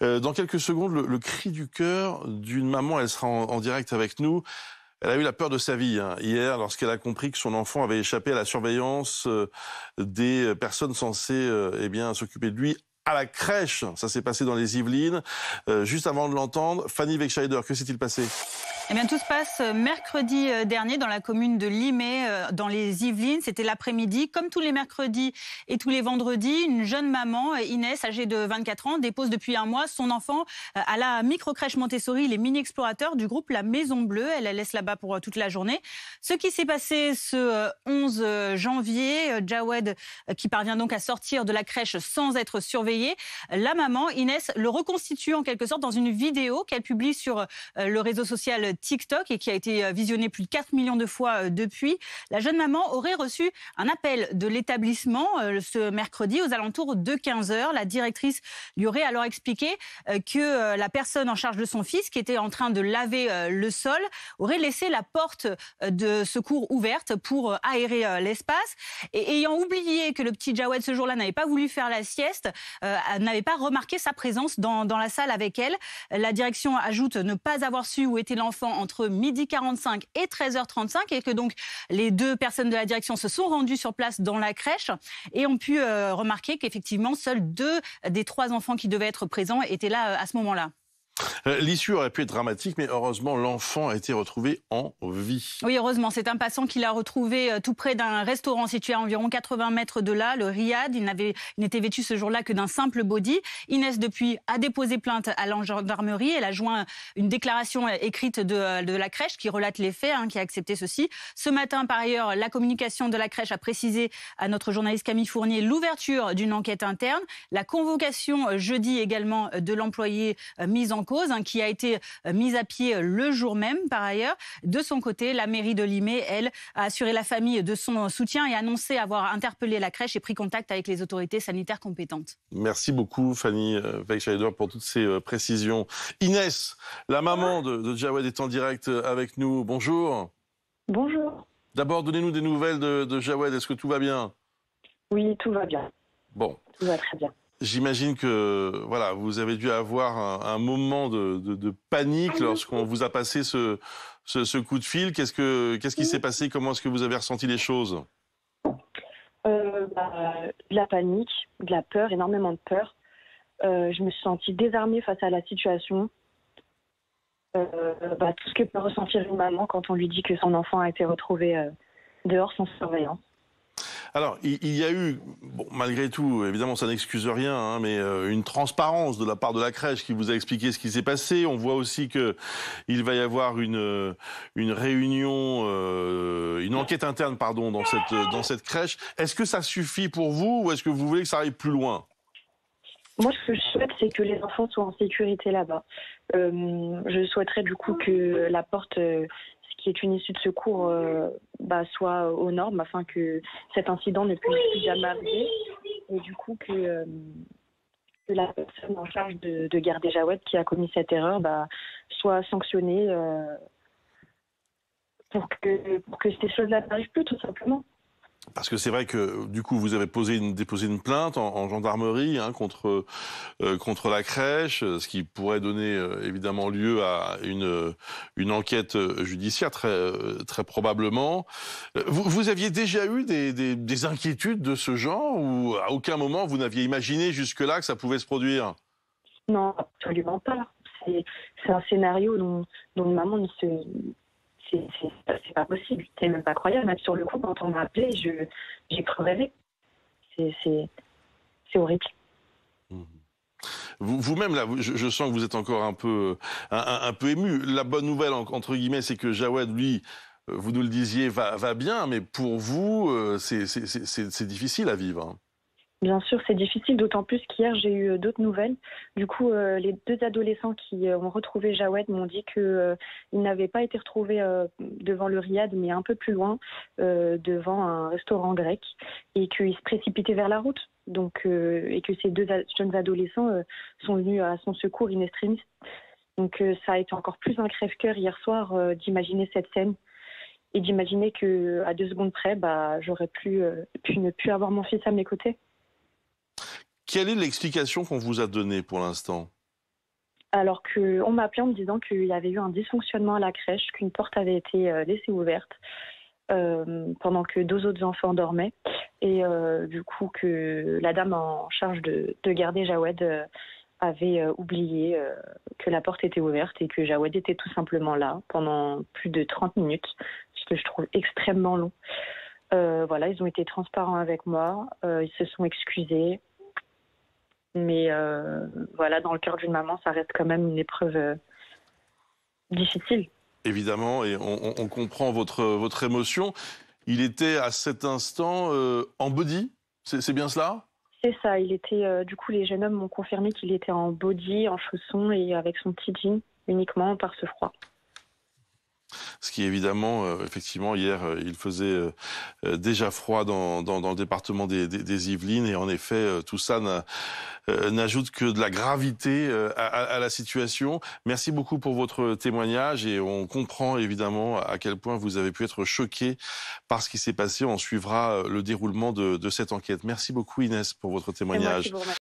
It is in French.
Dans quelques secondes, le cri du cœur d'une maman, elle sera en direct avec nous. Elle a eu la peur de sa vie hier lorsqu'elle a compris que son enfant avait échappé à la surveillance des personnes censées s'occuper de lui à la crèche. Ça s'est passé dans les Yvelines. Juste avant de l'entendre, Fanny Wegscheider, que s'est-il passé ? Eh bien, tout se passe mercredi dernier dans la commune de Limay, dans les Yvelines. C'était l'après-midi. Comme tous les mercredis et tous les vendredis, une jeune maman, Inès, âgée de 24 ans, dépose depuis un mois son enfant à la micro-crèche Montessori, les mini-explorateurs du groupe La Maison Bleue. Elle la laisse là-bas pour toute la journée. Ce qui s'est passé ce 11 janvier, Jawed, qui parvient donc à sortir de la crèche sans être surveillé, la maman, Inès, le reconstitue en quelque sorte dans une vidéo qu'elle publie sur le réseau social TikTok et qui a été visionné plus de 4 millions de fois depuis. La jeune maman aurait reçu un appel de l'établissement ce mercredi aux alentours de 15h. La directrice lui aurait alors expliqué que la personne en charge de son fils, qui était en train de laver le sol, aurait laissé la porte de secours ouverte pour aérer l'espace. Et ayant oublié que le petit Jawed ce jour-là n'avait pas voulu faire la sieste, n'avait pas remarqué sa présence dans la salle avec elle. La direction ajoute ne pas avoir su où était l'enfant entre 12h45 et 13h35 et que donc les deux personnes de la direction se sont rendues sur place dans la crèche et ont pu remarquer qu'effectivement seuls 2 des 3 enfants qui devaient être présents étaient là à ce moment-là. L'issue aurait pu être dramatique, mais heureusement, l'enfant a été retrouvé en vie. Oui, heureusement. C'est un passant qui l'a retrouvé tout près d'un restaurant situé à environ 80 mètres de là, le Riad. Il n'était vêtu ce jour-là que d'un simple body. Inès, depuis, a déposé plainte à la gendarmerie. Elle a joint une déclaration écrite de la crèche qui relate les faits, qui a accepté ceci. Ce matin, par ailleurs, la communication de la crèche a précisé à notre journaliste Camille Fournier l'ouverture d'une enquête interne. La convocation jeudi également de l'employé mise en cause, qui a été mise à pied le jour même, par ailleurs. De son côté, la mairie de Limay, elle, a assuré la famille de son soutien et annoncé avoir interpellé la crèche et pris contact avec les autorités sanitaires compétentes. Merci beaucoup, Fanny Wegscheider, pour toutes ces précisions. Inès, la maman de Jawed, est en direct avec nous. Bonjour. Bonjour. D'abord, donnez-nous des nouvelles de Jawed. Est-ce que tout va bien ? Oui, tout va bien. Bon. Tout va très bien. J'imagine que voilà, vous avez dû avoir un moment de panique lorsqu'on vous a passé ce coup de fil. Qu'est-ce qui s'est passé ? Comment est-ce que vous avez ressenti les choses ? De la panique, de la peur, énormément de peur. Je me suis sentie désarmée face à la situation. Tout ce que peut ressentir une maman quand on lui dit que son enfant a été retrouvé dehors sans surveillance. Alors, il y a eu, malgré tout, évidemment, ça n'excuse rien, mais une transparence de la part de la crèche qui vous a expliqué ce qui s'est passé. On voit aussi qu'il va y avoir une réunion, une enquête interne, pardon, dans cette crèche. Est-ce que ça suffit pour vous ou est-ce que vous voulez que ça aille plus loin ? Moi, ce que je souhaite, c'est que les enfants soient en sécurité là-bas. Je souhaiterais du coup que la porte qui est une issue de secours soit aux normes afin que cet incident ne puisse plus jamais arriver et du coup que la personne en charge de garder Jawed qui a commis cette erreur soit sanctionnée pour que ces choses-là n'arrivent plus tout simplement. Parce que c'est vrai que du coup vous avez déposé une plainte en gendarmerie contre la crèche, ce qui pourrait donner évidemment lieu à une enquête judiciaire très probablement. Vous aviez déjà eu des inquiétudes de ce genre ou à aucun moment vous n'aviez imaginé jusque-là que ça pouvait se produire ? Non, absolument pas. C'est un scénario dont une maman ne se... C'est pas possible, c'est même pas croyable. Même sur le coup, quand on m'a appelé, j'ai cru rêver. C'est horrible. Vous-même, là, je sens que vous êtes encore un peu ému. La bonne nouvelle, entre guillemets, c'est que Jawed, lui, vous nous le disiez, va bien, mais pour vous, c'est difficile à vivre. Bien sûr, c'est difficile, d'autant plus qu'hier, j'ai eu d'autres nouvelles. Du coup, les 2 adolescents qui ont retrouvé Jawed m'ont dit qu'il n'avait pas été retrouvé devant le Riad, mais un peu plus loin, devant un restaurant grec, et qu'il se précipitait vers la route. Donc, et que ces 2 jeunes adolescents sont venus à son secours in extremis. Donc, ça a été encore plus un crève-cœur hier soir d'imaginer cette scène et d'imaginer qu'à 2 secondes près, j'aurais pu ne plus avoir mon fils à mes côtés. Quelle est l'explication qu'on vous a donnée pour l'instant? Alors qu'on m'a appelé en me disant qu'il y avait eu un dysfonctionnement à la crèche, qu'une porte avait été laissée ouverte pendant que 2 autres enfants dormaient. Et du coup, que la dame en charge de garder Jawed avait oublié que la porte était ouverte et que Jawed était tout simplement là pendant plus de 30 minutes, ce que je trouve extrêmement long. Voilà, ils ont été transparents avec moi, ils se sont excusés. Mais voilà, dans le cœur d'une maman, ça reste quand même une épreuve difficile. Évidemment, et on comprend votre émotion. Il était à cet instant en body, c'est bien cela? C'est ça, il était, du coup, les jeunes hommes m'ont confirmé qu'il était en body, en chaussons et avec son petit jean, uniquement par ce froid. Ce qui évidemment, effectivement, hier, il faisait déjà froid dans le département des Yvelines. Et en effet, tout ça n'ajoute que de la gravité à la situation. Merci beaucoup pour votre témoignage. Et on comprend évidemment à quel point vous avez pu être choqué par ce qui s'est passé. On suivra le déroulement de cette enquête. Merci beaucoup Inès pour votre C'est moi qui témoignage. vous remercie.